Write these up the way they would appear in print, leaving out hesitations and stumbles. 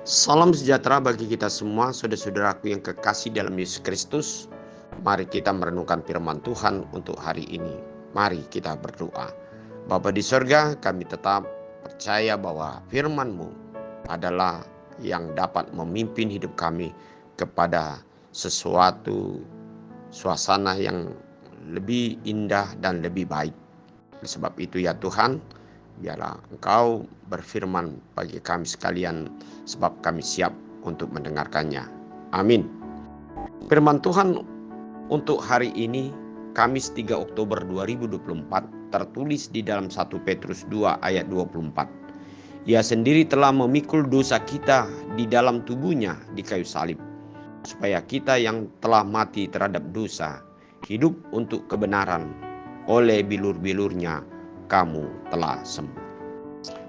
Salam sejahtera bagi kita semua, saudara-saudaraku yang kekasih dalam Yesus Kristus. Mari kita merenungkan firman Tuhan untuk hari ini. Mari kita berdoa. Bapa di sorga, kami tetap percaya bahwa firman-Mu adalah yang dapat memimpin hidup kami kepada sesuatu suasana yang lebih indah dan lebih baik. Oleh sebab itu ya Tuhan, biarlah Engkau berfirman bagi kami sekalian, sebab kami siap untuk mendengarkannya. Amin. Firman Tuhan untuk hari ini, Kamis 3 Oktober 2024, tertulis di dalam 1 Petrus 2 ayat 24. Ia sendiri telah memikul dosa kita di dalam tubuhnya di kayu salib, supaya kita yang telah mati terhadap dosa, hidup untuk kebenaran. Oleh bilur-bilurnya kamu telah sembuh.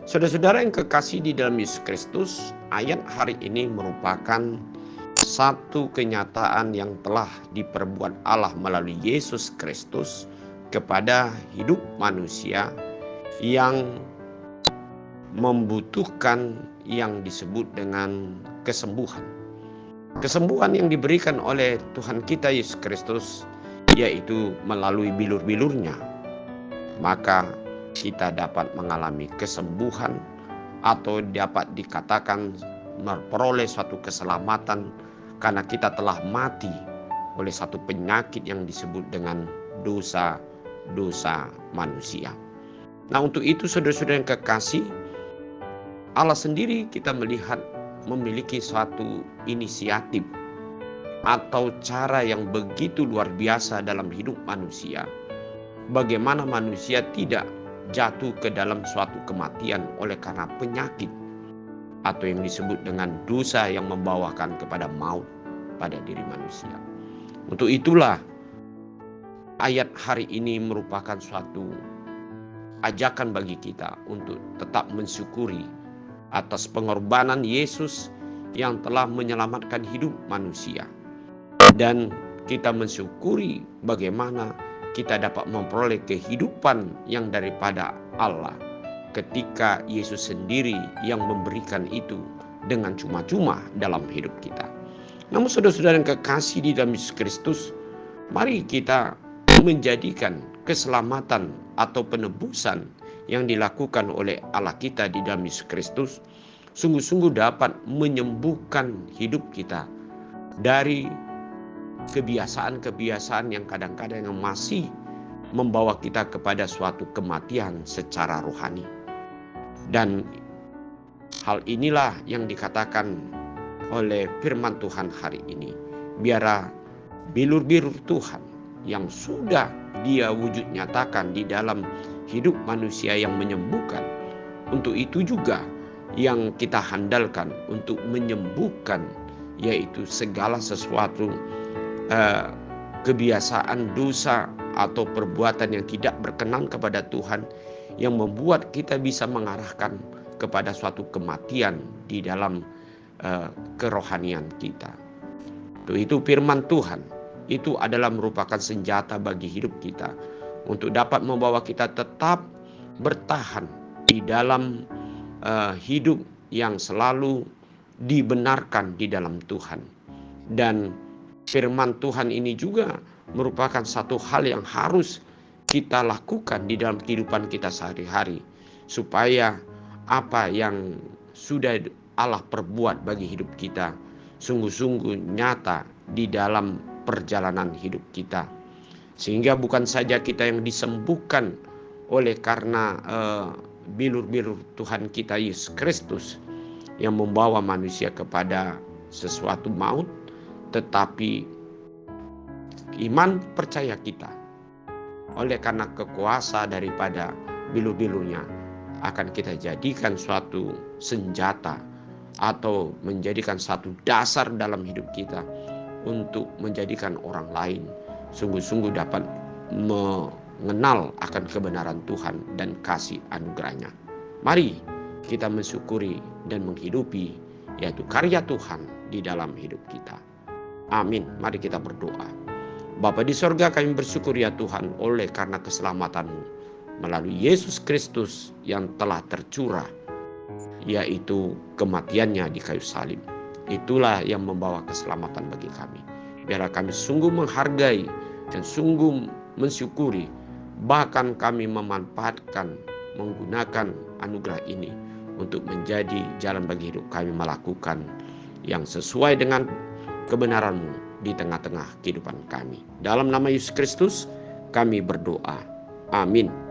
Saudara-saudara yang kekasih di dalam Yesus Kristus, ayat hari ini merupakan satu kenyataan yang telah diperbuat Allah melalui Yesus Kristus kepada hidup manusia yang membutuhkan yang disebut dengan kesembuhan. Kesembuhan yang diberikan oleh Tuhan kita Yesus Kristus, yaitu melalui bilur-bilurnya, maka kita dapat mengalami kesembuhan atau dapat dikatakan memperoleh suatu keselamatan karena kita telah mati oleh satu penyakit yang disebut dengan dosa manusia. Nah, untuk itu saudara-saudara yang kekasih, Allah sendiri kita melihat memiliki suatu inisiatif atau cara yang begitu luar biasa dalam hidup manusia. Bagaimana manusia tidak jatuh ke dalam suatu kematian oleh karena penyakit atau yang disebut dengan dosa yang membawakan kepada maut pada diri manusia. Untuk itulah ayat hari ini merupakan suatu ajakan bagi kita untuk tetap mensyukuri atas pengorbanan Yesus yang telah menyelamatkan hidup manusia. Dan kita mensyukuri bagaimana kita dapat memperoleh kehidupan yang daripada Allah ketika Yesus sendiri yang memberikan itu dengan cuma-cuma dalam hidup kita. Namun saudara-saudara yang kekasih di dalam Yesus Kristus, mari kita menjadikan keselamatan atau penebusan yang dilakukan oleh Allah kita di dalam Yesus Kristus sungguh-sungguh dapat menyembuhkan hidup kita dari kebiasaan-kebiasaan yang kadang-kadang masih membawa kita kepada suatu kematian secara rohani. Dan hal inilah yang dikatakan oleh firman Tuhan hari ini. Biarlah bilur-bilur Tuhan yang sudah Dia wujud nyatakan di dalam hidup manusia yang menyembuhkan, untuk itu juga yang kita handalkan untuk menyembuhkan, yaitu segala sesuatu kebiasaan dosa atau perbuatan yang tidak berkenan kepada Tuhan yang membuat kita bisa mengarahkan kepada suatu kematian di dalam kerohanian kita. Itu firman Tuhan, itu adalah merupakan senjata bagi hidup kita untuk dapat membawa kita tetap bertahan di dalam hidup yang selalu dibenarkan di dalam Tuhan. Dan firman Tuhan ini juga merupakan satu hal yang harus kita lakukan di dalam kehidupan kita sehari-hari, supaya apa yang sudah Allah perbuat bagi hidup kita sungguh-sungguh nyata di dalam perjalanan hidup kita. Sehingga bukan saja kita yang disembuhkan oleh karena bilur-bilur Tuhan kita Yesus Kristus yang membawa manusia kepada sesuatu maut, tetapi iman percaya kita oleh karena kekuasa daripada bilur-bilurnya akan kita jadikan suatu senjata atau menjadikan satu dasar dalam hidup kita untuk menjadikan orang lain sungguh-sungguh dapat mengenal akan kebenaran Tuhan dan kasih anugerahnya. Mari kita mensyukuri dan menghidupi yaitu karya Tuhan di dalam hidup kita. Amin. Mari kita berdoa. Bapa di sorga, kami bersyukur ya Tuhan oleh karena keselamatan-Mu melalui Yesus Kristus yang telah tercurah, yaitu kematiannya di kayu salib. Itulah yang membawa keselamatan bagi kami. Biarlah kami sungguh menghargai dan sungguh mensyukuri, bahkan kami memanfaatkan, menggunakan anugerah ini untuk menjadi jalan bagi hidup kami, melakukan yang sesuai dengan kebenaran-Mu di tengah-tengah kehidupan kami. Dalam nama Yesus Kristus kami berdoa. Amin.